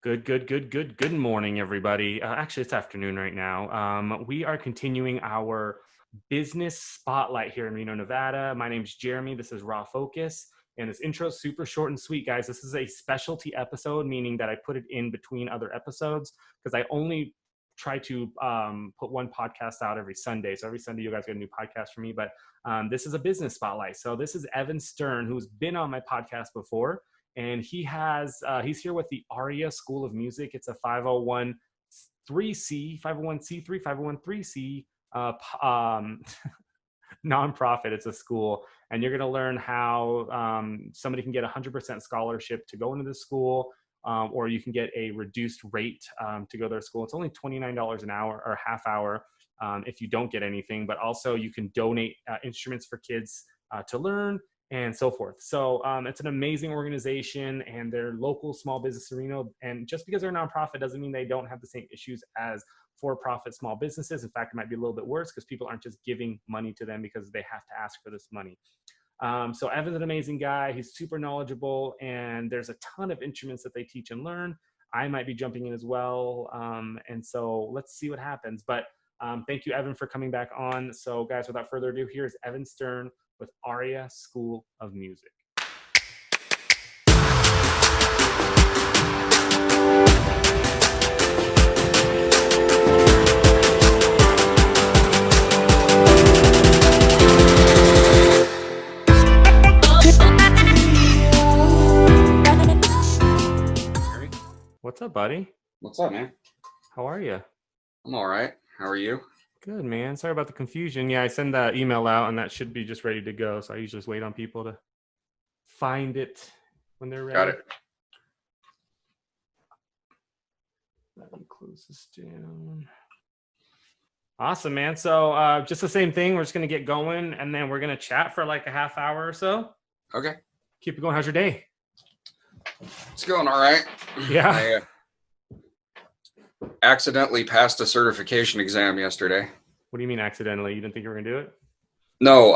Good morning, everybody. Actually, it's afternoon right now. We are continuing our business spotlight here in Reno, Nevada. My name's Jeramie. This is Raw Focus. And this intro is super short and sweet, guys. This is a specialty episode, meaning that I put it in between other episodes because I only try to put one podcast out every Sunday. So every Sunday, you guys get a new podcast from me. But this is a business spotlight. So this is Evan Stern, who's been on my podcast before. And he's here with the Aria School of Music. It's a 501c3, 501c3 nonprofit. It's a school, and you're going to learn how somebody can get 100% scholarship to go into the school, or you can get a reduced rate to go to their school. It's only $29 an hour or half hour if you don't get anything, but also you can donate instruments for kids to learn, and so forth. So it's an amazing organization, and they're local small business in Reno. And just because they're a nonprofit doesn't mean they don't have the same issues as for-profit small businesses. In fact, it might be a little bit worse because people aren't just giving money to them because they have to ask for this money. So Evan's an amazing guy. He's super knowledgeable, and there's a ton of instruments that they teach and learn. I might be jumping in as well. And so let's see what happens. But thank you, Evan, for coming back on. So guys, without further ado, here's Evan Stern with Aria School of Music. What's up, buddy? What's up, man? How are you? I'm all right. How are you? Good, man. Sorry about the confusion. Yeah, I send that email out, and that should be just ready to go. So I usually just wait on people to find it when they're ready. Got it. Let me close this down. Awesome, man. So just the same thing. We're just going to get going, and then we're going to chat for like a half hour or so. Okay. Keep it going. How's your day? It's going all right. Yeah. I accidentally passed a certification exam yesterday. What do you mean accidentally? You didn't think you were going to do it? No,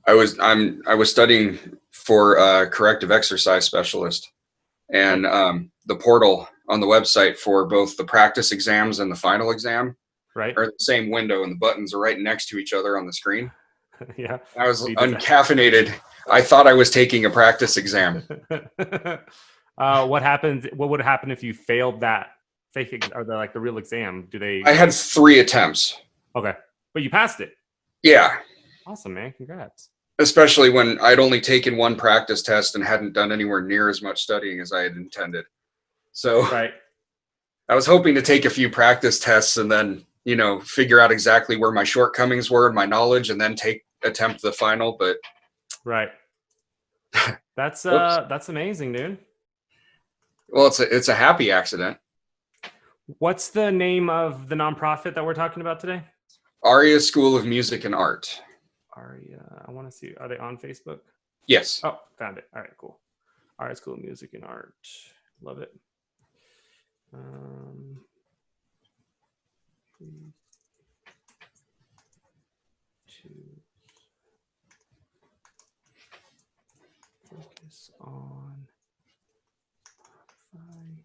I was studying for a corrective exercise specialist, and the portal on the website for both the practice exams and the final exam are the same window, and the buttons are right next to each other on the screen. Yeah. I was uncaffeinated. I thought I was taking a practice exam. What happened? What would happen if you failed that fake or the real exam? I had 3 attempts. Okay, but you passed it. Yeah. Awesome, man. Congrats. Especially when I'd only taken 1 practice test and hadn't done anywhere near as much studying as I had intended. So I was hoping to take a few practice tests and then, figure out exactly where my shortcomings were in my knowledge and then attempt the final, but that's amazing, dude. Well, it's a happy accident. What's the name of the nonprofit that we're talking about today? Aria School of Music and Art. Aria, I want to see. Are they on Facebook? Yes. Oh, found it. All right, cool. Aria School of Music and Art. Love it. Please focus on Spotify.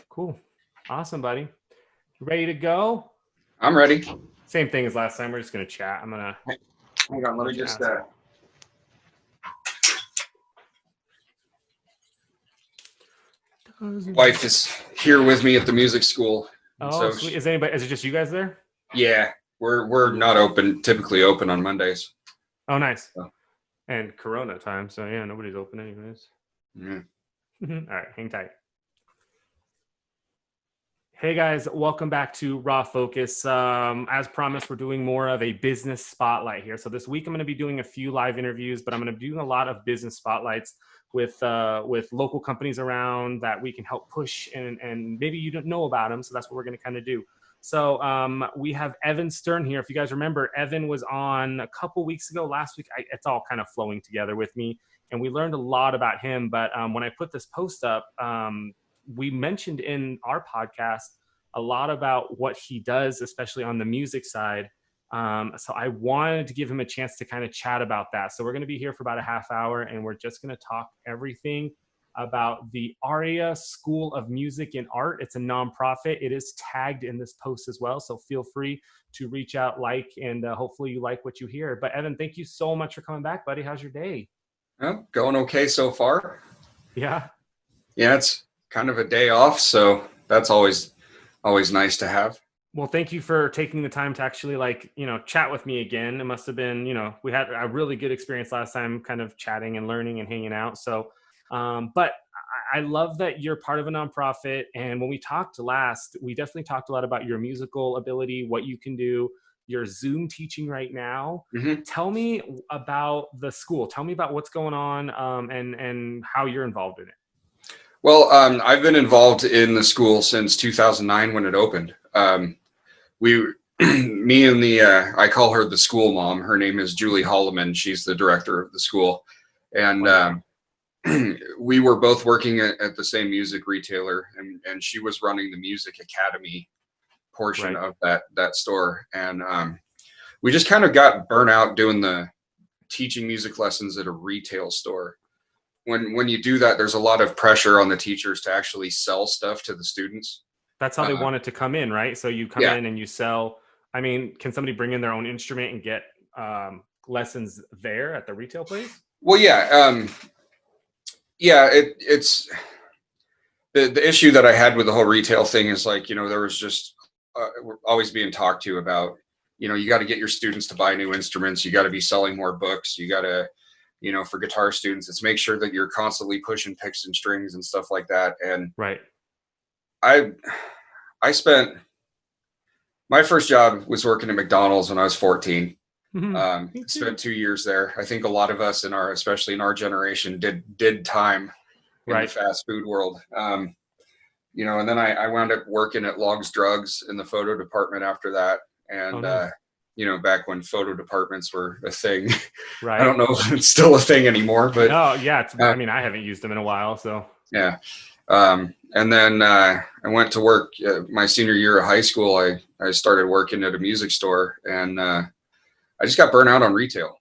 Cool. Awesome, buddy. You ready to go? I'm ready. Same thing as last time. We're just going to chat. Hang on. Let me just... Wife is here with me at the music school. Oh, so sweet. Is it just you guys there? Yeah. We're not typically open on Mondays. Oh, nice. So. And Corona time. So yeah, nobody's open anyways. Yeah. All right. Hang tight. Hey guys, welcome back to Raw Focus. As promised, we're doing more of a business spotlight here. So this week I'm going to be doing a few live interviews, but I'm going to be doing a lot of business spotlights with local companies around that we can help push and maybe you don't know about them. So that's what we're going to kind of do. So we have Evan Stern here. If you guys remember, Evan was on a couple weeks ago. Last week, it's all kind of flowing together with me, and we learned a lot about him. But when I put this post up, we mentioned in our podcast a lot about what he does, especially on the music side. So I wanted to give him a chance to kind of chat about that. So we're going to be here for about a half hour, and we're just going to talk everything about the Aria School of Music and Art. It's a nonprofit. It is tagged in this post as well. So feel free to reach out, and hopefully you like what you hear. But Evan, thank you so much for coming back, buddy. How's your day? Well, going okay so far. Yeah. Yeah, it's kind of a day off, so that's always nice to have. Well, thank you for taking the time to actually chat with me again. It must have been, we had a really good experience last time kind of chatting and learning and hanging out. So, but I love that you're part of a nonprofit. And when we talked last, we definitely talked a lot about your musical ability, what you can do, your Zoom teaching right now. Mm-hmm. Tell me about the school. Tell me about what's going on, and how you're involved in it. Well, I've been involved in the school since 2009 when it opened. Me and I call her the school mom. Her name is Julie Holloman. She's the director of the school. And we were both working at the same music retailer, and she was running the music academy portion of that store. And we just kind of got burnt out doing the teaching music lessons at a retail store. When you do that, there's a lot of pressure on the teachers to actually sell stuff to the students. That's how they want it to come in, right? So you come in and you sell. I mean, can somebody bring in their own instrument and get lessons there at the retail place? Well, yeah. It's the issue that I had with the whole retail thing is there was just we're always being talked to about, you got to get your students to buy new instruments. You got to be selling more books. You got to, for guitar students, it's make sure that you're constantly pushing picks and strings and stuff like that. And I spent my first job was working at McDonald's when I was 14. Mm-hmm. Spent 2 years there. I think a lot of us especially in our generation did time in the fast food world. And then I wound up working at Logs Drugs in the photo department after that. And, nice. Back when photo departments were a thing. Right. I don't know if it's still a thing anymore, but. Oh yeah. I mean, I haven't used them in a while, so. Yeah. And then I went to work my senior year of high school. I started working at a music store, and I just got burnt out on retail,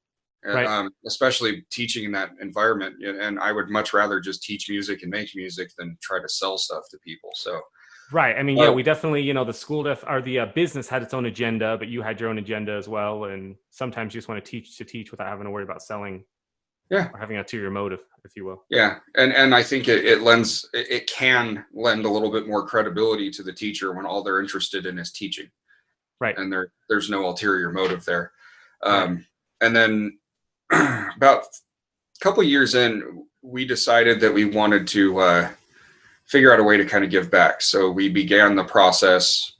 especially teaching in that environment. And I would much rather just teach music and make music than try to sell stuff to people. So. Right. I mean, we definitely, the school or the business had its own agenda, but you had your own agenda as well. And sometimes you just want to teach without having to worry about selling. Yeah. Or having a ulterior motive, if you will. Yeah. And I think it can lend a little bit more credibility to the teacher when all they're interested in is teaching. Right. And there's no ulterior motive there. And then about a couple of years in, we decided that we wanted to figure out a way to kind of give back. So we began the process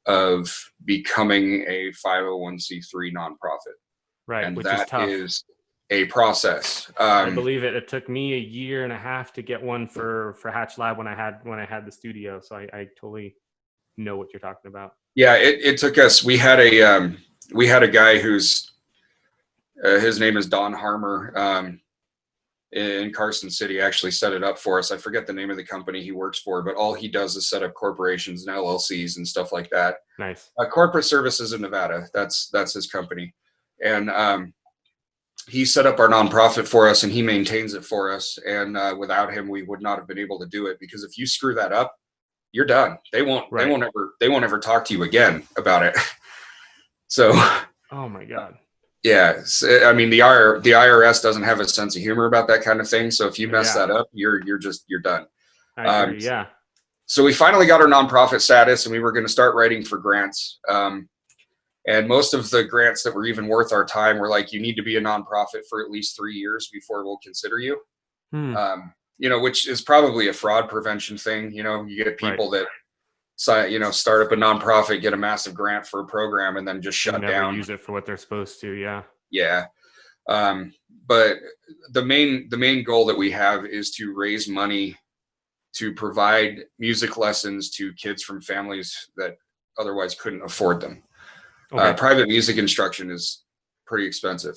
of becoming a 501c3 nonprofit. Right. And which that is tough. Is a process. I believe it. It took me a year and a half to get one for Hatch Lab when I had the studio. So I totally know what you're talking about. Yeah, it took us. We had a guy who's his name is Don Harmer in Carson City. Actually set it up for us. I forget the name of the company he works for, but all he does is set up corporations and LLCs and stuff like that. Nice. Corporate Services in Nevada. That's his company, and he set up our nonprofit for us, and he maintains it for us. And without him, we would not have been able to do it, because if you screw that up, you're done. They won't ever talk to you again about it. So. Oh my God. Yeah. I mean, the IRS doesn't have a sense of humor about that kind of thing. So if you mess that up, you're done. I agree, yeah. So we finally got our nonprofit status, and we were going to start writing for grants. And most of the grants that were even worth our time were like, you need to be a nonprofit for at least 3 years before we'll consider you. Which is probably a fraud prevention thing. You get people that, start up a nonprofit, get a massive grant for a program, and then just shut down. Use it for what they're supposed to. Yeah. Yeah. But the main goal that we have is to raise money to provide music lessons to kids from families that otherwise couldn't afford them. Okay. Private music instruction is pretty expensive.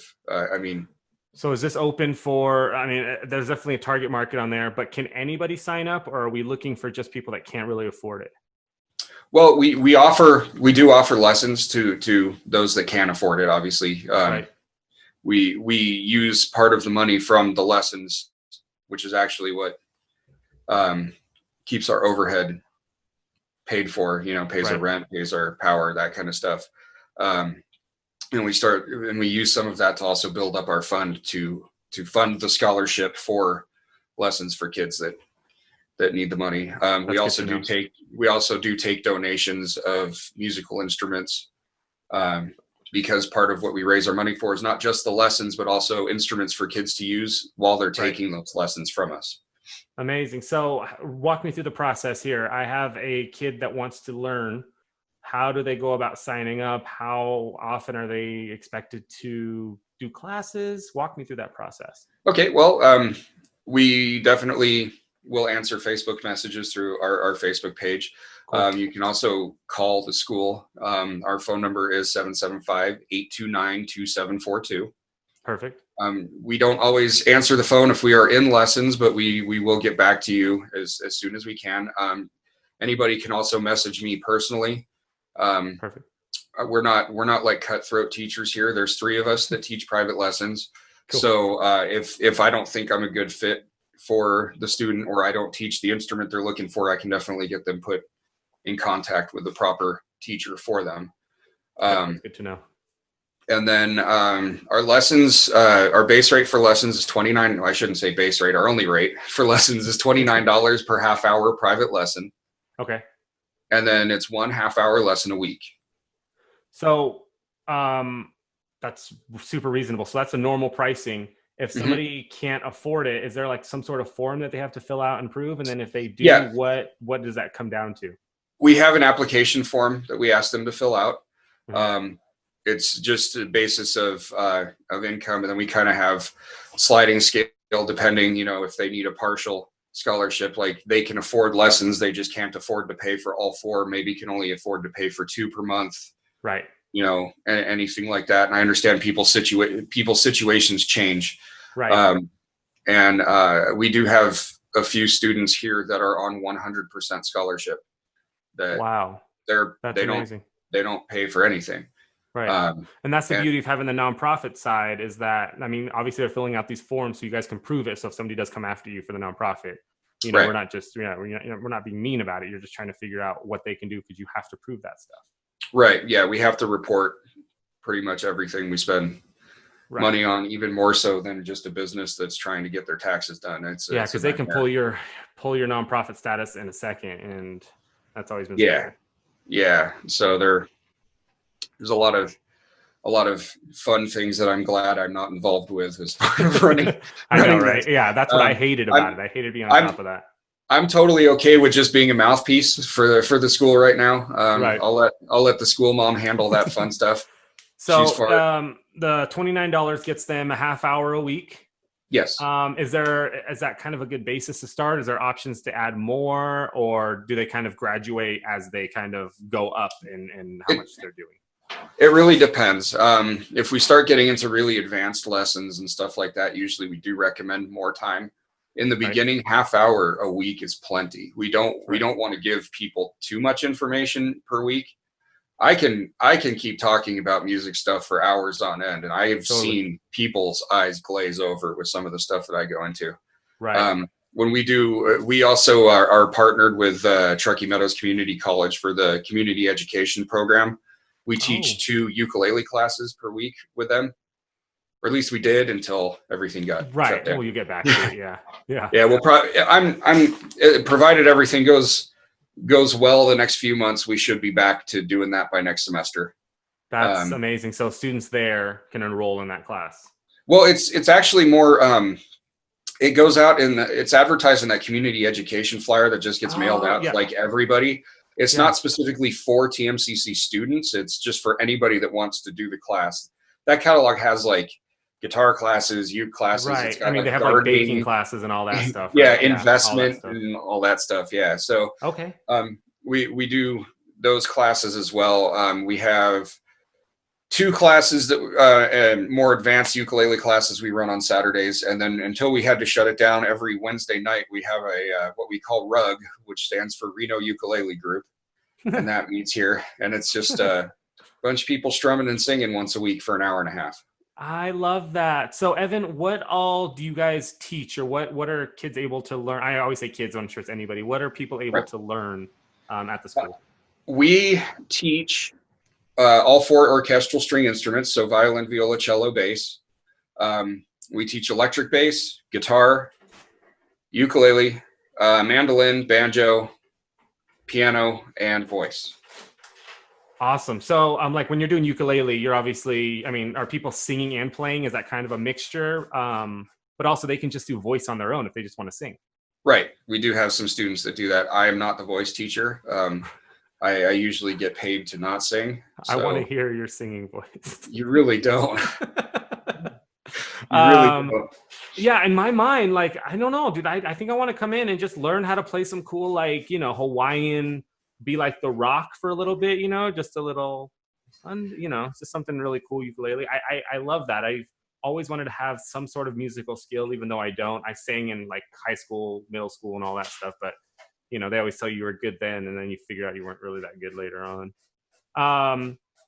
So is this open for, there's definitely a target market on there, but can anybody sign up, or are we looking for just people that can't really afford it? Well, we do offer lessons to those that can't afford it. Obviously, Right. we use part of the money from the lessons, which is actually what keeps our overhead paid for. You know, pays our Right. rent, pays our power, that kind of stuff. Um, and we use some of that to also build up our fund to fund the scholarship for lessons for kids that need the money. That's good to know. We also do take donations of musical instruments, because part of what we raise our money for is not just the lessons, but also instruments for kids to use while they're Right. taking those lessons from us. Amazing. So walk me through the process here. I have a kid that wants to learn. How do they go about signing up? How often are they expected to do classes? Walk me through that process. Okay, well, we definitely will answer Facebook messages through our Facebook page. Cool. You can also call the school. Our phone number is 775-829-2742. Perfect. We don't always answer the phone if we are in lessons, but we will get back to you as soon as we can. Anybody can also message me personally. Perfect. We're not like cutthroat teachers here. There's 3 of us that teach private lessons. Cool. So if I don't think I'm a good fit for the student, or I don't teach the instrument they're looking for, I can definitely get them put in contact with the proper teacher for them. That's good to know. And then our lessons, our base rate for lessons is $29. I shouldn't say base rate. Our only rate for lessons is $29 per half hour private lesson. Okay. And then it's 1 half-hour lesson a week. So that's super reasonable. So that's a normal pricing. If somebody can't afford it, is there like some sort of form that they have to fill out and prove? And then if they do, Yeah. what does that come down to? We have an application form that we ask them to fill out. It's just a basis of income, and then we kind of have sliding scale depending, you know, if they need a partial scholarship, like they can afford lessons, they just can't afford to pay for all 4, maybe can only afford to pay for 2 per month. Right. You know, anything like that. And I understand people's situations change. Right. And we do have a few students here that are on 100% scholarship. That Wow. That's they amazing. don't pay for anything. Right. And that's the beauty of having the nonprofit side, is that, I mean, obviously they're filling out these forms so you guys can prove it. So if somebody does come after you for the nonprofit, you know, Right. we're not just, we're not being mean about it. You're just trying to figure out what they can do, because you have to prove that stuff. Right. Yeah. We have to report pretty much everything we spend money on, even more so than just a business that's trying to get their taxes done. Because they can pull your nonprofit status in a second, and that's always been scary. Yeah. So there's a lot of fun things that I'm glad I'm not involved with as part of running. I know, right? Yeah, that's what I hated about it. I hated being on top of that. I'm totally okay with just being a mouthpiece for the school right now. Right. I'll let the school mom handle that fun stuff. So the $29 gets them a half hour a week. Yes. Is that kind of a good basis to start? Is there options to add more, or do they kind of graduate as they kind of go up in how much they're doing? It really depends. If we start getting into really advanced lessons and stuff like that, usually we do recommend more time. In the beginning, half hour a week is plenty. We don't want to give people too much information per week. I can keep talking about music stuff for hours on end, and I have seen people's eyes glaze over with some of the stuff that I go into. Right. When we also are partnered with Truckee Meadows Community College for the community education program. We teach 2 ukulele classes per week with them, or at least we did until everything got shut down. Well, you get back to it. Yeah. Yeah. Well, I'm provided everything goes well the next few months, we should be back to doing that by next semester. That's amazing. So students there can enroll in that class. Well, it's actually more. It goes out it's advertised in that community education flyer that just gets mailed out to like everybody. It's not specifically for TMCC students. It's just for anybody that wants to do the class. That catalog has like guitar classes, uke classes. Right. I mean, they have like baking classes and all that stuff. Yeah, right? investment and all that stuff. Yeah. So okay. We do those classes as well. We have 2 classes that and more advanced ukulele classes we run on Saturdays, and then until we had to shut it down, every Wednesday night we have a what we call RUG, which stands for Reno Ukulele Group. and that meets here, and it's just a bunch of people strumming and singing once a week for an hour and a half. I love that. So Evan, what all do you guys teach, or what are kids able to learn? I always say kids, I'm sure it's anybody. What are people able Right. to learn at the school? We teach all 4 orchestral string instruments, so violin, viola, cello, bass. We teach electric bass, guitar, ukulele, mandolin, banjo, piano, and voice. Awesome. So like when you're doing ukulele, you're obviously, I mean, are people singing and playing? Is that kind of a mixture? But also they can just do voice on their own if they just want to sing. Right. We do have some students that do that. I am not the voice teacher. I usually get paid to not sing. So I want to hear your singing voice. You really don't. You really don't. Yeah, in my mind, like, I don't know, dude. I think I want to come in and just learn how to play some cool, like, Hawaiian, be like The Rock for a little bit, just a little, just something really cool ukulele. I love that. I've always wanted to have some sort of musical skill, even though I don't. I sang in like high school, middle school, and all that stuff, but they always tell you were good then, and then you figure out you weren't really that good later on.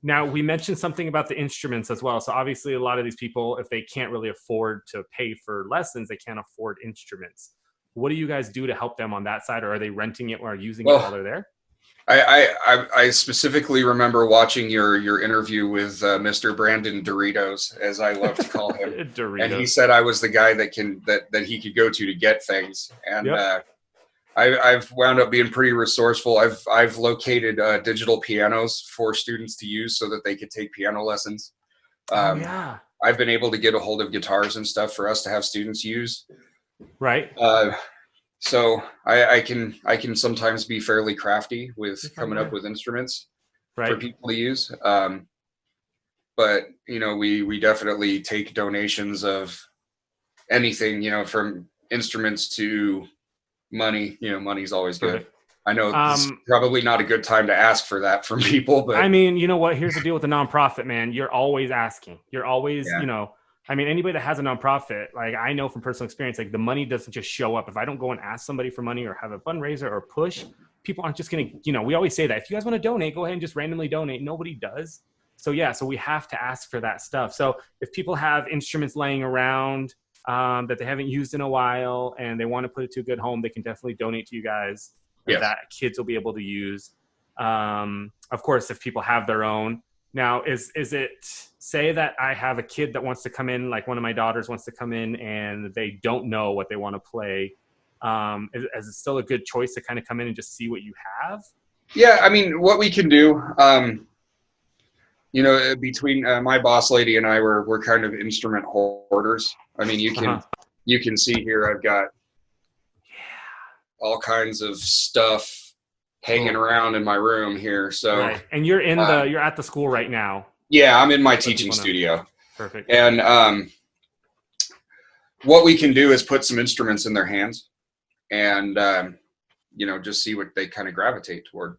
Now, we mentioned something about the instruments as well. So obviously a lot of these people, if they can't really afford to pay for lessons, they can't afford instruments. What do you guys do to help them on that side? Or are they renting it or using it while they're there? I specifically remember watching your interview with Mr. Brandon Doritos, as I love to call him. And he said I was the guy that he could go to get things. And yep. I've wound up being pretty resourceful. I've located digital pianos for students to use so that they could take piano lessons. Yeah. I've been able to get a hold of guitars and stuff for us to have students use. Right. So I can sometimes be fairly crafty with coming up with instruments for people to use. But we definitely take donations of anything, from instruments to money. Money's always good. I know it's probably not a good time to ask for that from people, but I mean, you know what? Here's the deal with the nonprofit, man. You're always asking. You're always, I mean, anybody that has a nonprofit, like I know from personal experience, like the money doesn't just show up. If I don't go and ask somebody for money or have a fundraiser or push, people aren't just going to, we always say that if you guys want to donate, go ahead and just randomly donate. Nobody does. So so we have to ask for that stuff. So if people have instruments laying around that they haven't used in a while and they want to put it to a good home, they can definitely donate to you guys. Yes. That kids will be able to use. Of course, if people have their own. Now, is it, say that I have a kid that wants to come in, like one of my daughters wants to come in and they don't know what they want to play. Is it still a good choice to kind of come in and just see what you have? Yeah, I mean, what we can do, between my boss lady and I, we're kind of instrument hoarders. I mean, you can see here I've got all kinds of stuff hanging around in my room here. So, and you're you're at the school right now. Yeah, I'm in my teaching studio. Perfect. And what we can do is put some instruments in their hands, and just see what they kind of gravitate toward.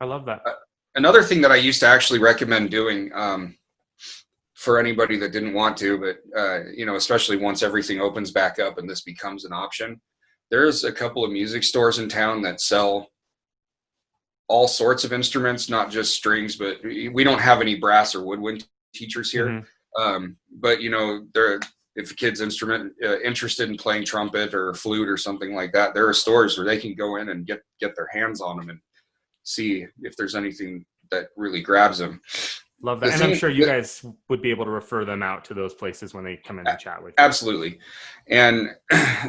I love that. Another thing that I used to actually recommend doing for anybody that didn't want to, but especially once everything opens back up and this becomes an option, there's a couple of music stores in town that sell all sorts of instruments, not just strings, but we don't have any brass or woodwind teachers here. Mm-hmm. But if a kid's interested in playing trumpet or flute or something like that, there are stores where they can go in and get their hands on them and see if there's anything that really grabs them. Love that. And I'm sure you guys would be able to refer them out to those places when they come in and chat with you. Absolutely. And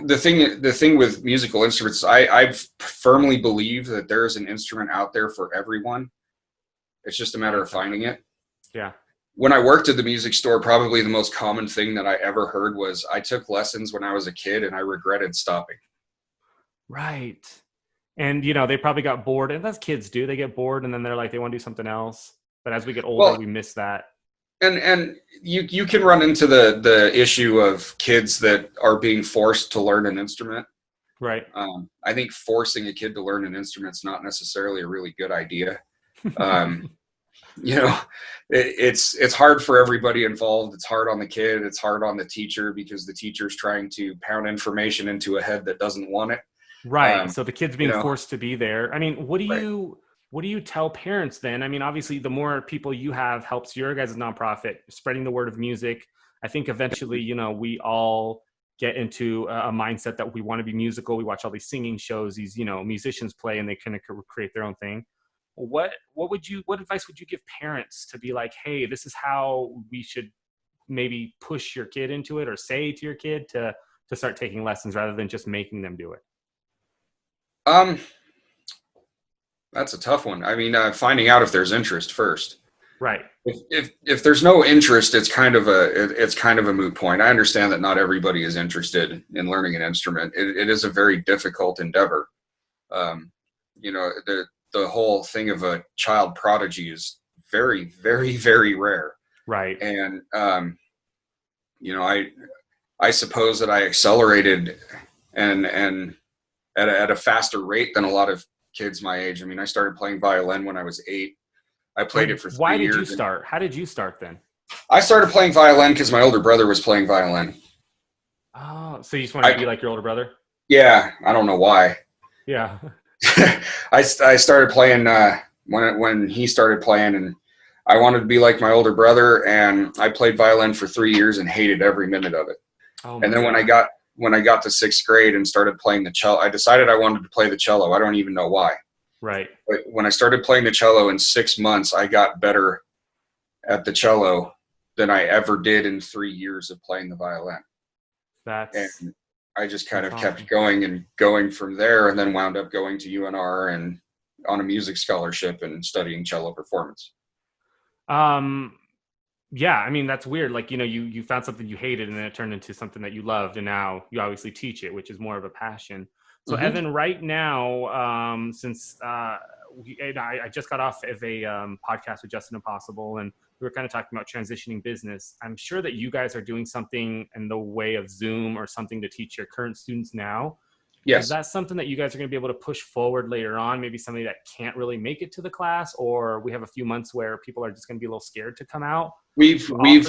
the thing with musical instruments, I firmly believe that there's an instrument out there for everyone. It's just a matter of finding it. Yeah. When I worked at the music store, probably the most common thing that I ever heard was I took lessons when I was a kid and I regretted stopping. Right. And, they probably got bored. And that's kids do. They get bored and then they're like, they want to do something else. But as we get older, we miss that. And you can run into the issue of kids that are being forced to learn an instrument. Right. I think forcing a kid to learn an instrument is not necessarily a really good idea. It's hard for everybody involved. It's hard on the kid. It's hard on the teacher because the teacher's trying to pound information into a head that doesn't want it. Right. So the kid's being forced to be there. I mean, what do what do you tell parents then? I mean, obviously, the more people you have helps your guys' nonprofit, spreading the word of music. I think eventually, we all get into a mindset that we want to be musical. We watch all these singing shows, these, musicians play, and they kind of create their own thing. What advice would you give parents to be like, hey, this is how we should maybe push your kid into it, or say to your kid to start taking lessons rather than just making them do it? That's a tough one. I mean, finding out if there's interest first. Right. If there's no interest, it's kind of a moot point. I understand that not everybody is interested in learning an instrument. It is a very difficult endeavor. The whole thing of a child prodigy is very, very, very rare. Right. And I suppose that I accelerated and at a faster rate than a lot of kids my age. I mean, I started playing violin when I was 8. I played it for 3 years. Why did you start? How did you start then? I started playing violin because my older brother was playing violin. Oh, so you just wanted to be like your older brother? Yeah, I don't know why. Yeah. I started playing when he started playing, and I wanted to be like my older brother, and I played violin for 3 years and hated every minute of it. Oh, and then when I got to 6th grade and started playing the cello, I decided I wanted to play the cello. I don't even know why. Right. But when I started playing the cello in 6 months, I got better at the cello than I ever did in 3 years of playing the violin. And I just kind of kept going and going from there, and then wound up going to UNR and on a music scholarship and studying cello performance. Yeah, I mean, that's weird. Like, you found something you hated and then it turned into something that you loved, and now you obviously teach it, which is more of a passion. So mm-hmm. Evan, right now, since I just got off of a podcast with Justin Impossible, and we were kind of talking about transitioning business, I'm sure that you guys are doing something in the way of Zoom or something to teach your current students now. Yes. Is that something that you guys are going to be able to push forward later on? Maybe somebody that can't really make it to the class, or we have a few months where people are just going to be a little scared to come out. We've tried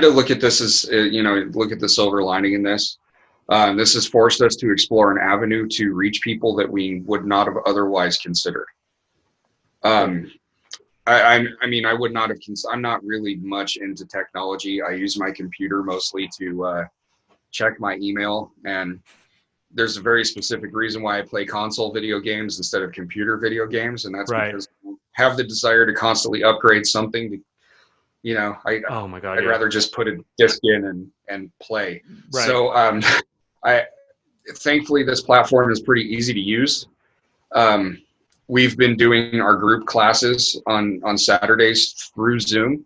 to look at this as, look at the silver lining in this. This has forced us to explore an avenue to reach people that we would not have otherwise considered. I would not have, I'm not really much into technology. I use my computer mostly to check my email, and there's a very specific reason why I play console video games instead of computer video games, and that's because I have the desire to constantly upgrade something to, oh my God, I'd rather just put a disc in and play. Right. So thankfully this platform is pretty easy to use. We've been doing our group classes on Saturdays through Zoom,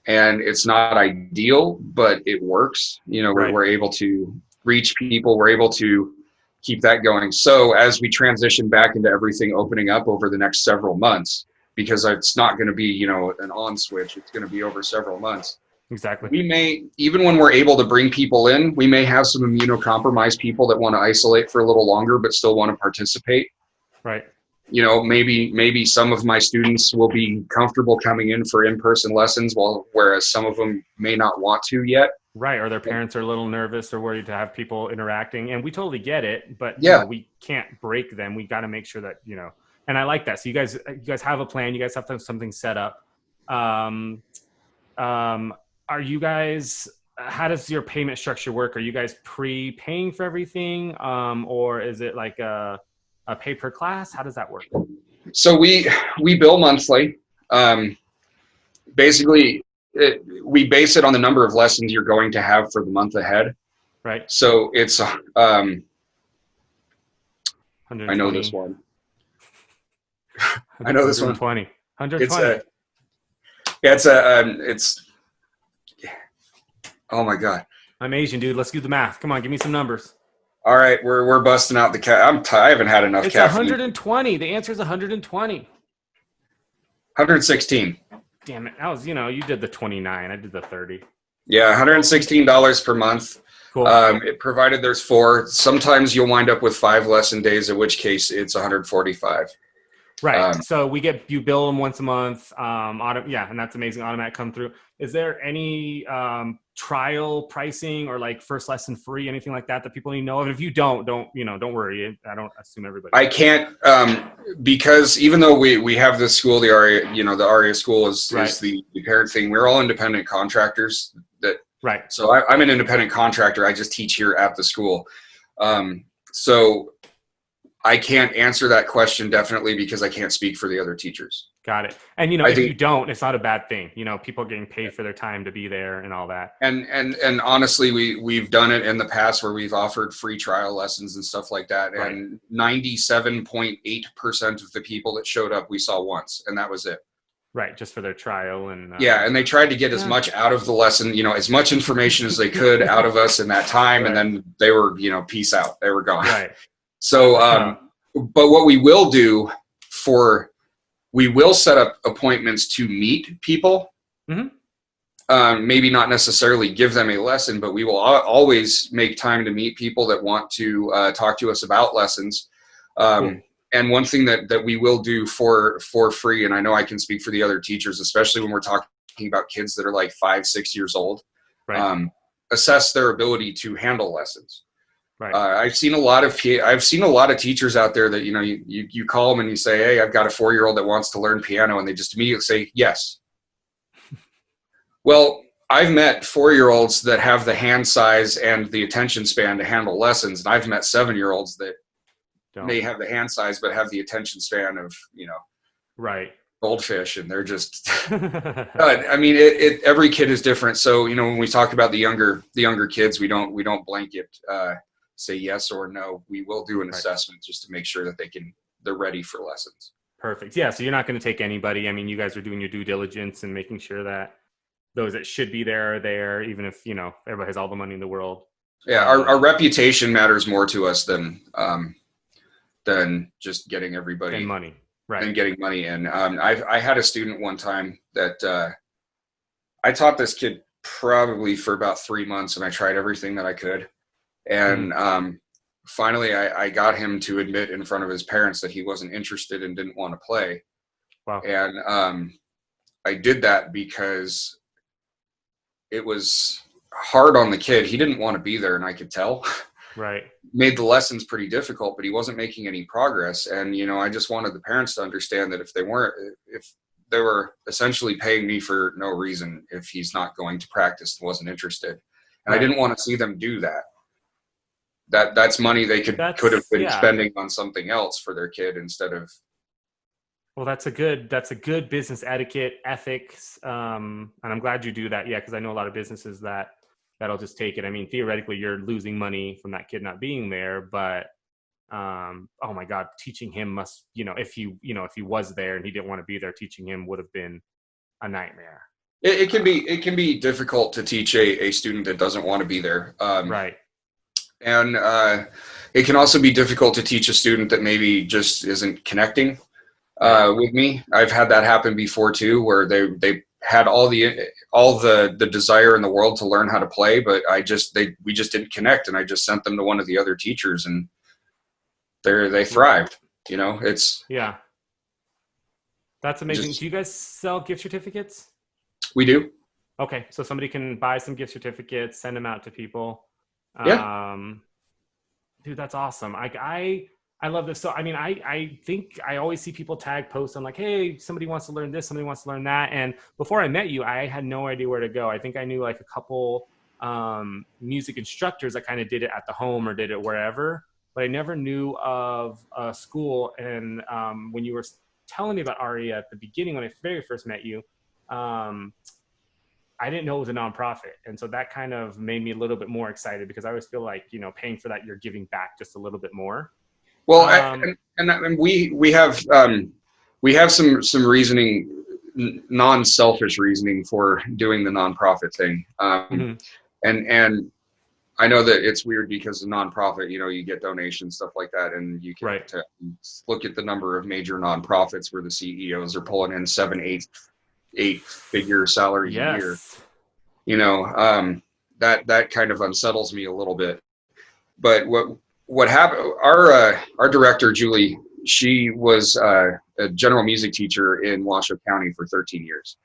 and it's not ideal, but it works. We're able to reach people. We're able to keep that going. So as we transition back into everything opening up over the next several months, because it's not going to be, an on switch, it's going to be over several months. Exactly. We may, even when we're able to bring people in, we may have some immunocompromised people that want to isolate for a little longer, but still want to participate. Right. Maybe some of my students will be comfortable coming in for in-person lessons, whereas some of them may not want to yet. Right. Or their parents are a little nervous or worried to have people interacting. And we totally get it, but we can't break them. We got to make sure that, and I like that. So you guys have a plan. You guys have to have something set up. Are you guys, how does your payment structure work? Are you guys pre-paying for everything? Or is it like a pay per class? How does that work? So we bill monthly. Basically, we base it on the number of lessons you're going to have for the month ahead. Right. So it's I know this one. I know this one. 120. It's oh my God. I'm Asian, dude. Let's do the math. Come on, give me some numbers. All right, we're busting out the I haven't had enough caffeine. It's 120. The answer is 120. 116. Damn it. That was, you did the 29. I did the 30. Yeah, $116 per month. Cool. Provided there's 4. Sometimes you'll wind up with 5 lesson days, in which case it's 145. Right. So you bill them once a month. And that's amazing. Automatic come through. Is there any trial pricing or like first lesson free, anything like that people need to know of? And if you don't worry. I don't assume everybody. I can't, because even though we have this school, the Aria, the Aria school is the parent thing. We're all independent contractors. Right. So I'm an independent contractor. I just teach here at the school. So I can't answer that question definitely because I can't speak for the other teachers. Got it. And if you don't, it's not a bad thing. People are getting paid for their time to be there and all that. And honestly, we've done it in the past where we've offered free trial lessons and stuff like that. Right. And 97.8% of the people that showed up we saw once, and that was it. Right, just for their trial. And and they tried to get as much out of the lesson, as much information as they could out of us in that time. Right. And then they were, peace out. They were gone. Right. So, but what we will do we will set up appointments to meet people. Mm-hmm. Maybe not necessarily give them a lesson, but we will always make time to meet people that want to talk to us about lessons. Cool. And one thing that we will do for free, and I know I can speak for the other teachers, especially when we're talking about kids that are like 5, 6 years old, right. Assess their ability to handle lessons. Right. I've seen a lot of teachers out there that, you call them and you say, hey, I've got a 4-year-old that wants to learn piano. And they just immediately say, yes. Well, I've met 4-year-olds that have the hand size and the attention span to handle lessons. And I've met 7-year-olds that may have the hand size, but have the attention span of, right. goldfish. And they're just, I mean, every kid is different. So, when we talk about the younger kids, we don't blanket, say yes or no. We will do an assessment just to make sure that they're ready for lessons. Perfect. Yeah. So you're not going to take anybody. I mean, you guys are doing your due diligence and making sure that those that should be there are there, even if, everybody has all the money in the world. Yeah. Our reputation matters more to us than just getting everybody and money. Right. And getting money in. I had a student one time that I taught this kid probably for about 3 months, and I tried everything that I could. And finally, I got him to admit in front of his parents that he wasn't interested and didn't want to play. Wow. And I did that because it was hard on the kid. He didn't want to be there, and I could tell. Right. Made the lessons pretty difficult, but he wasn't making any progress. And, I just wanted the parents to understand that if they were essentially paying me for no reason, if he's not going to practice and wasn't interested. And I didn't want to see them do that. That's money they could have been spending on something else for their kid instead of. Well, that's a good business etiquette, ethics. And I'm glad you do that. Yeah. Cause I know a lot of businesses that'll just take it. I mean, theoretically you're losing money from that kid not being there, but oh my God, teaching him must, if he was there and he didn't want to be there, teaching him would have been a nightmare. It can be difficult to teach a student that doesn't want to be there. Right. And it can also be difficult to teach a student that maybe just isn't connecting with me. I've had that happen before too, where they had all the desire in the world to learn how to play, but we just didn't connect, and I just sent them to one of the other teachers, and they thrived. Yeah. That's amazing. Do you guys sell gift certificates? We do. Okay, so somebody can buy some gift certificates, send them out to people. Yeah. Dude, that's awesome. I love this. So, I mean, I think I always see people tag posts on like, hey, somebody wants to learn this, somebody wants to learn that. And before I met you, I had no idea where to go. I think I knew like a couple music instructors that kind of did it at the home or did it wherever, but I never knew of a school. And when you were telling me about Aria at the beginning, when I very first met you, I didn't know it was a nonprofit. And so that kind of made me a little bit more excited because I always feel like, paying for that, you're giving back just a little bit more. Well, and we have some reasoning, non-selfish reasoning for doing the nonprofit thing. And I know that it's weird because of nonprofit, you get donations, stuff like that. And you can look at the number of major nonprofits where the CEOs are pulling in 7, 8 figure salaries a year. That kind of unsettles me a little bit. But what happened, our director, Julie she was a general music teacher in Washoe County for 13 years.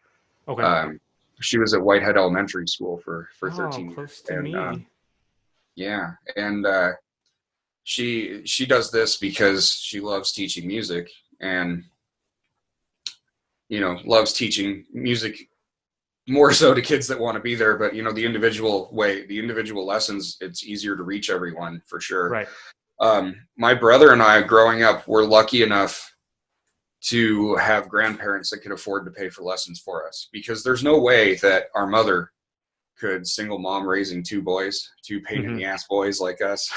Okay. She was at Whitehead Elementary School for Oh, 13 years. close to And me. yeah, and she does this because she loves teaching music, and loves teaching music more so to kids that want to be there. But the individual lessons, it's easier to reach everyone for sure. Right. My brother and I, growing up, were lucky enough to have grandparents that could afford to pay for lessons for us, because there's no way that our mother could, single mom raising two pain in the ass boys like us.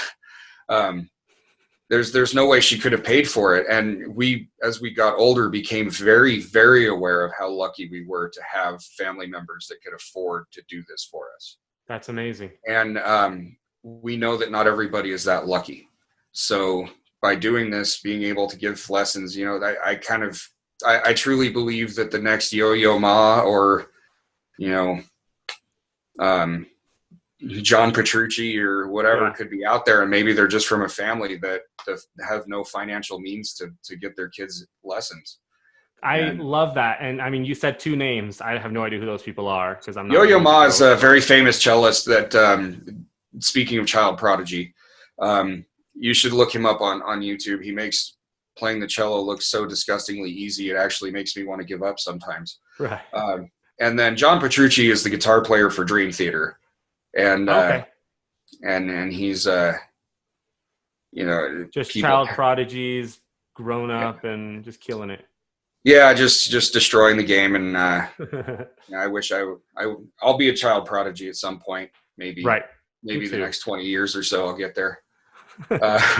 There's no way she could have paid for it. And we, as we got older, became very, very aware of how lucky we were to have family members that could afford to do this for us. That's amazing. And we know that not everybody is that lucky. So by doing this, being able to give lessons, I truly believe that the next Yo-Yo Ma or, John Petrucci or whatever could be out there, and maybe they're just from a family that have no financial means to get their kids lessons. I love that. And I mean, you said two names. I have no idea who those people are, because I'm not. Yo-Yo Ma is a very famous cellist that, speaking of child prodigy, you should look him up on YouTube. He makes playing the cello look so disgustingly easy. It actually makes me want to give up sometimes. Right. And then John Petrucci is the guitar player for Dream Theater. And and he's just child prodigies, grown up, and just killing it. Yeah, just destroying the game. And I wish I'll be a child prodigy at some point. Maybe maybe the next 20 years or so I'll get there.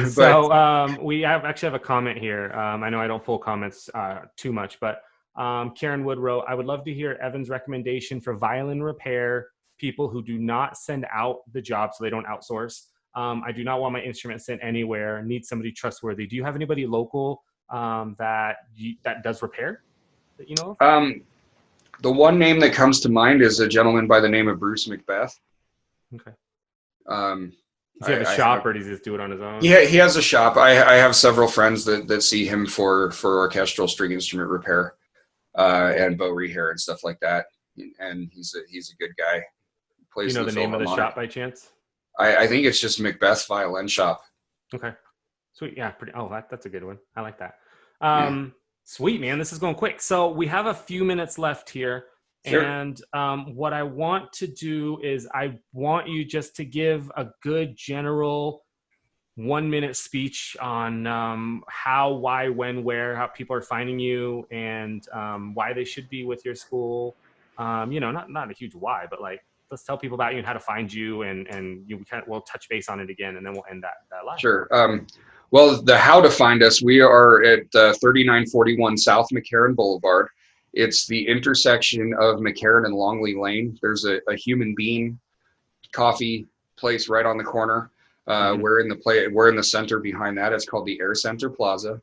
So we actually have a comment here. I know I don't pull comments too much, but Karen Wood wrote, I would love to hear Evan's recommendation for violin repair people who do not send out the job, so they don't outsource. I do not want my instrument sent anywhere. Need somebody trustworthy. Do you have anybody local that does repair that you know of? The one name that comes to mind is a gentleman by the name of Bruce Macbeth. Okay. Does he have a shop, or does he just do it on his own? Yeah, he has a shop. I have several friends that see him for orchestral string instrument repair and bow rehair and stuff like that. And he's a good guy. Plays the name of the shop by chance? I think it's just Macbeth Violin Shop. Okay. Sweet. Yeah. That's a good one. I like that. Sweet, man. This is going quick. So we have a few minutes left here. Sure. And what I want to do is I want you just to give a good general 1-minute speech on how, why, when, where, how people are finding you, and why they should be with your school. Not a huge why, but like, let's tell people about you and how to find you, and we'll touch base on it again, and then we'll end that live. Sure. Well, the how to find us, we are at 3941 South McCarran Boulevard. It's the intersection of McCarran and Longley Lane. There's a Human Bean coffee place right on the corner. We're in the center behind that. It's called the Air Center Plaza.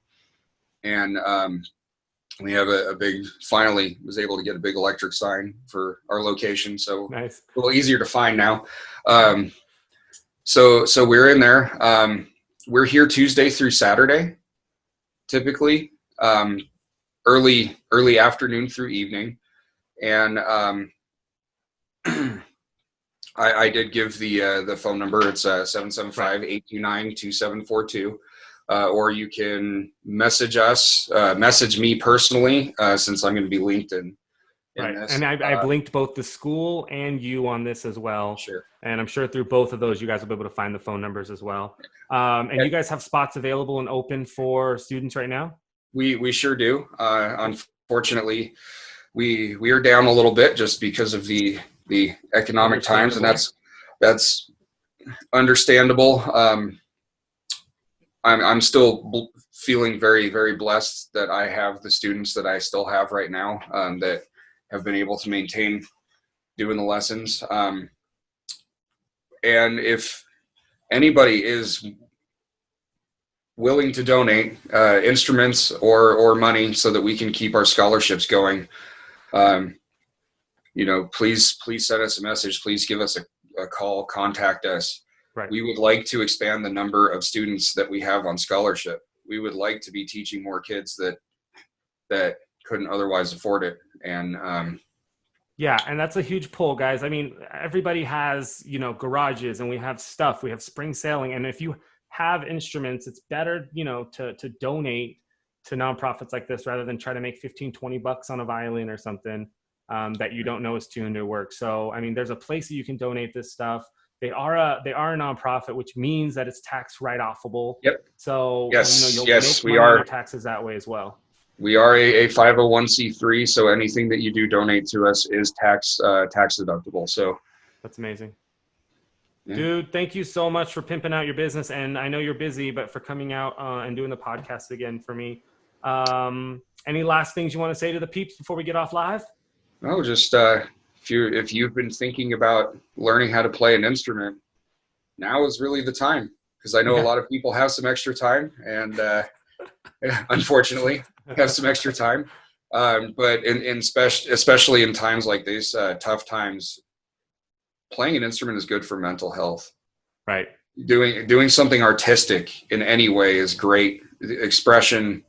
And we have finally was able to get a big electric sign for our location. So nice. A little easier to find now. So we're in there. We're here Tuesday through Saturday, typically, early afternoon through evening. And I did give the phone number. It's 775-829-2742. Or you can message me personally, since I'm going to be linked in this. And I've linked both the school and you on this as well. Sure. And I'm sure through both of those, you guys will be able to find the phone numbers as well. And you guys have spots available and open for students right now? We sure do. Unfortunately, we are down a little bit just because of the economic times, and that's understandable. I'm still feeling very, very blessed that I have the students that I still have right now, that have been able to maintain doing the lessons. And if anybody is willing to donate instruments or money so that we can keep our scholarships going, please send us a message. Please give us a call, contact us. Right. We would like to expand the number of students that we have on scholarship. we would like to be teaching more kids that couldn't otherwise afford it. And yeah, and that's a huge pull, guys. I mean, everybody has, you know, garages, and we have stuff, we have spring sailing. And if you have instruments, it's better, you know, to donate to nonprofits like this rather than try to make 15-20 bucks on a violin or something that you don't know is tuned or work. So, I mean, there's a place that you can donate this stuff. They are a nonprofit, which means that it's tax write-offable. Yep. So, Yes, you know, yes, you'll we make money on are. your taxes that way as well. We are a 501c3, so anything that you do donate to us is tax deductible. So that's amazing. Yeah. Dude, thank you so much for pimping out your business. And I know you're busy, but for coming out and doing the podcast again for me. Any last things you want to say to the peeps before we get off live? No, just if you've been thinking about learning how to play an instrument, now is really the time, because I know a lot of people have some extra time, and unfortunately have some extra time. But especially in times like these, tough times, playing an instrument is good for mental health. Right. Doing something artistic in any way is great. Expression,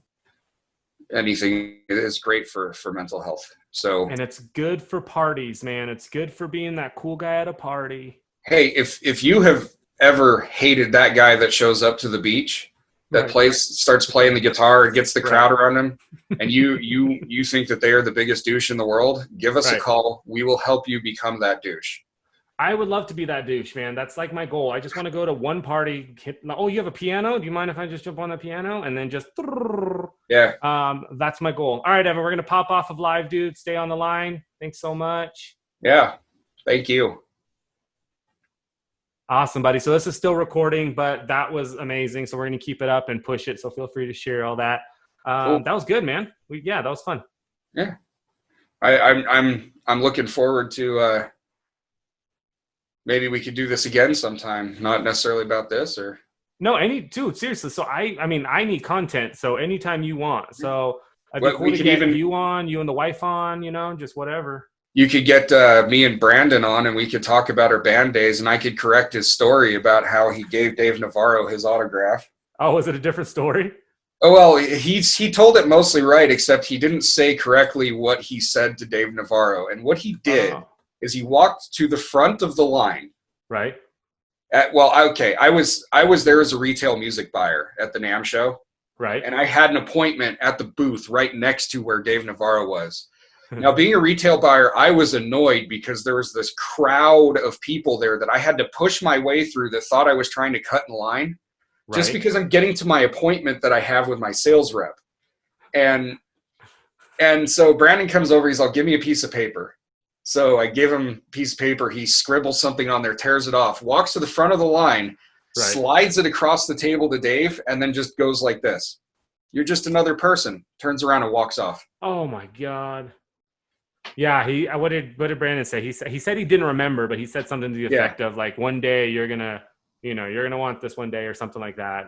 anything is great for mental health. So, and it's good for parties, man. It's good for being that cool guy at a party. Hey, if you have ever hated that guy that shows up to the beach, that starts playing the guitar and gets the crowd around him, and you think that they are the biggest douche in the world, give us a call. We will help you become that douche. I would love to be that douche, man. That's like my goal. I just want to go to one party. Oh, you have a piano? Do you mind if I just jump on the piano? And then just... Yeah. That's my goal. All right, Evan, we're going to pop off of live, dude. Stay on the line. Thanks so much. Yeah. Thank you. Awesome, buddy. So this is still recording, but that was amazing. So we're going to keep it up and push it. So feel free to share all that. Cool. That was good, man. That was fun. Yeah. I'm looking forward to, maybe we could do this again sometime. Not necessarily about this or. No, dude, seriously. So I mean, I need content. So anytime you want. So I'd be cool to get you on, you and the wife on, you know, just whatever. You could get me and Brandon on, and we could talk about our band days, and I could correct his story about how he gave Dave Navarro his autograph. Oh, was it a different story? Oh, well, he told it mostly right, except he didn't say correctly what he said to Dave Navarro. And what he did is he walked to the front of the line. Right. I was there as a retail music buyer at the NAMM show. Right. And I had an appointment at the booth right next to where Dave Navarro was. Now, being a retail buyer, I was annoyed because there was this crowd of people there that I had to push my way through that thought I was trying to cut in line just because I'm getting to my appointment that I have with my sales rep. And so Brandon comes over, he's like, give me a piece of paper. So I give him a piece of paper. He scribbles something on there, tears it off, walks to the front of the line, slides it across the table to Dave, and then just goes like this. You're just another person. Turns around and walks off. Oh my God. Yeah, what did Brandon say? He said he didn't remember, but he said something to the effect of like, one day you're gonna want this one day or something like that.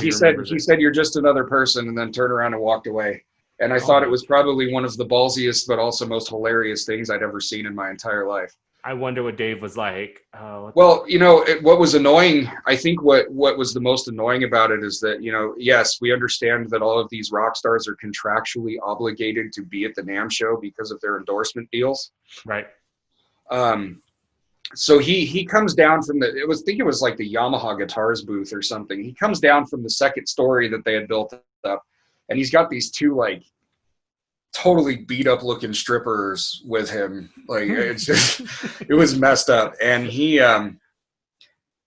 He said you're just another person, and then turned around and walked away. And I thought it was probably one of the ballsiest, but also most hilarious things I'd ever seen in my entire life. I wonder what Dave was like. Well, what was annoying, I think what was the most annoying about it is that, yes, we understand that all of these rock stars are contractually obligated to be at the NAMM show because of their endorsement deals. Right. So he comes down from I think it was like the Yamaha Guitars booth or something. He comes down from the second story that they had built up, and he's got these two like totally beat up looking strippers with him. Like it's just, it was messed up. And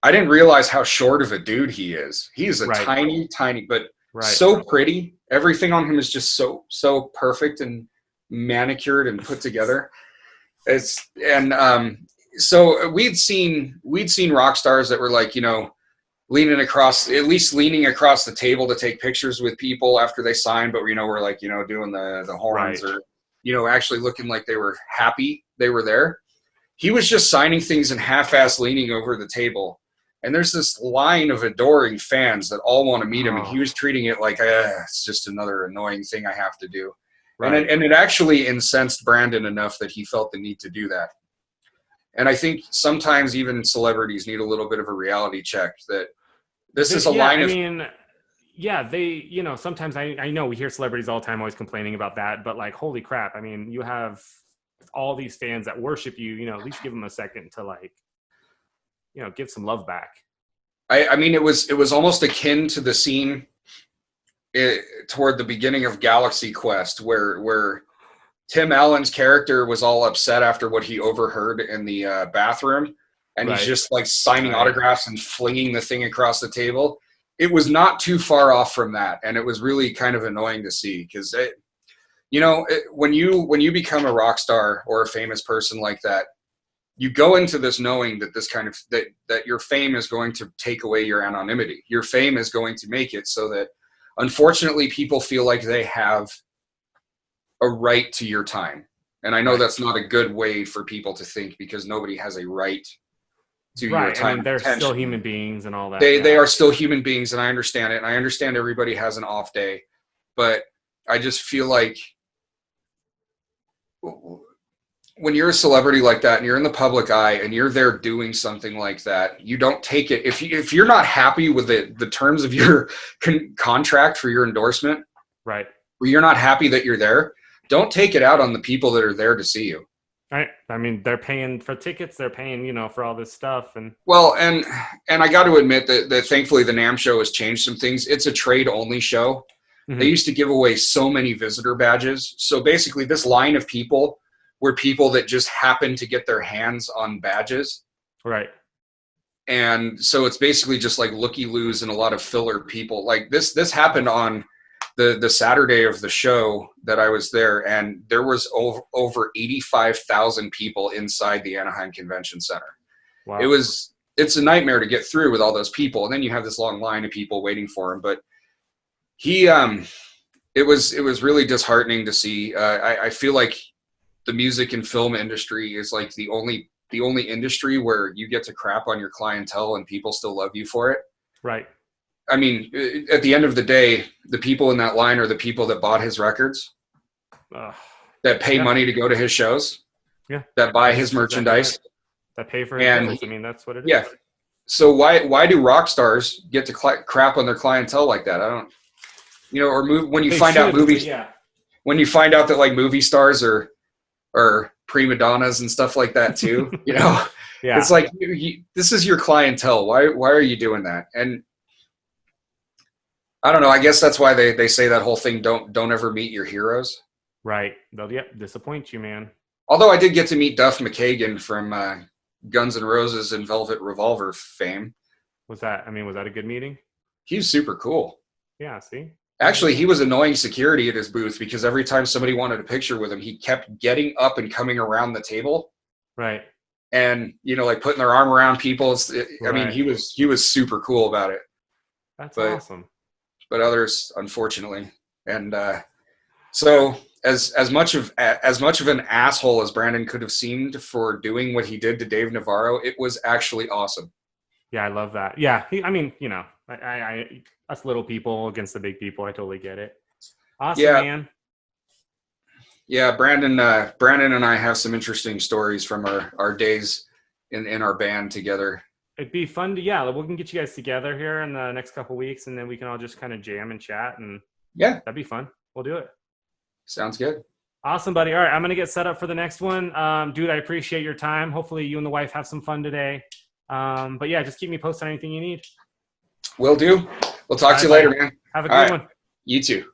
I didn't realize how short of a dude he is. He's a tiny, but so pretty. Everything on him is just so perfect and manicured and put together. So we'd seen rock stars that were like, leaning across the table to take pictures with people after they signed, but we're like, doing the horns or, actually looking like they were happy they were there. He was just signing things and half-ass leaning over the table. And there's this line of adoring fans that all want to meet him. And he was treating it like, it's just another annoying thing I have to do. Right. And it actually incensed Brandon enough that he felt the need to do that. And I think sometimes even celebrities need a little bit of a reality check that this is a line of... yeah, they, you know, sometimes I know we hear celebrities all the time always complaining about that, but like, holy crap. I mean, you have all these fans that worship you, you know, at least give them a second to like, you know, give some love back. I mean, it was almost akin to the scene toward the beginning of Galaxy Quest where Tim Allen's character was all upset after what he overheard in the bathroom, and he's Right. just like signing Right. autographs and flinging the thing across the table. It was not too far off from that, and it was really kind of annoying to see because when you become a rock star or a famous person like that, you go into this knowing that that your fame is going to take away your anonymity. Your fame is going to make it so that, unfortunately, people feel like they have a right to your time. And I know Right. that's not a good way for people to think, because nobody has a right to your Right. I time mean, and they're still attention. human beings and all that. They Yeah. are still human beings, and I understand it. And I understand everybody has an off day, but I just feel like when you're a celebrity like that and you're in the public eye and you're there doing something like that, you don't take it. If you're not happy with the terms of your contract for your endorsement, Right. or you're not happy that you're there, don't take it out on the people that are there to see you. Right. I mean, they're paying for tickets. They're paying, you know, for all this stuff. And Well, and I got to admit that thankfully the NAMM show has changed some things. It's a trade only show. They Mhm. used to give away so many visitor badges. So basically this line of people were people that just happened to get their hands on badges. Right. And so it's basically just like looky-loos and a lot of filler people. Like this happened on the Saturday of the show that I was there, and there was over 85,000 people inside the Anaheim Convention Center. Wow. It's a nightmare to get through with all those people, and then you have this long line of people waiting for him. But it was really disheartening to see. I feel like the music and film industry is like the only industry where you get to crap on your clientele and people still love you for it. Right. I mean, at the end of the day, the people in that line are the people that bought his records, Uh, that pay yeah. money to go to his shows, Yeah. that buy That's his exactly merchandise. right. That pay for his And bills. I mean, that's what it is. yeah. So why do rock stars get to crap on their clientele like that? I don't, or when you They find out should, but movies, yeah. when you find out that like movie stars are prima donnas and stuff like that too, Yeah. it's like, this is your clientele. Why are you doing that? And I don't know. I guess that's why they say that whole thing, don't ever meet your heroes. Right. They'll disappoint you, man. Although I did get to meet Duff McKagan from Guns N' Roses and Velvet Revolver fame. Was that a good meeting? He was super cool. Yeah, see? Actually, he was annoying security at his booth because every time somebody wanted a picture with him, he kept getting up and coming around the table. Right. And, like putting their arm around people. I mean, Right. he was super cool about it. That's awesome. But others, unfortunately. And so as much of an asshole as Brandon could have seemed for doing what he did to Dave Navarro, it was actually awesome. Yeah, I love that. Yeah, I us little people against the big people. I totally get it. Awesome, Yeah. man. Yeah, Brandon and I have some interesting stories from our days in our band together. It'd be fun to, we can get you guys together here in the next couple of weeks, and then we can all just kind of jam and chat, and yeah, that'd be fun. We'll do it. Sounds good. Awesome, buddy. All right, I'm gonna get set up for the next one. Dude, I appreciate your time. Hopefully you and the wife have some fun today. But yeah, just keep me posted on anything you need. Will do. We'll talk to you later, man. Have a good one. You too.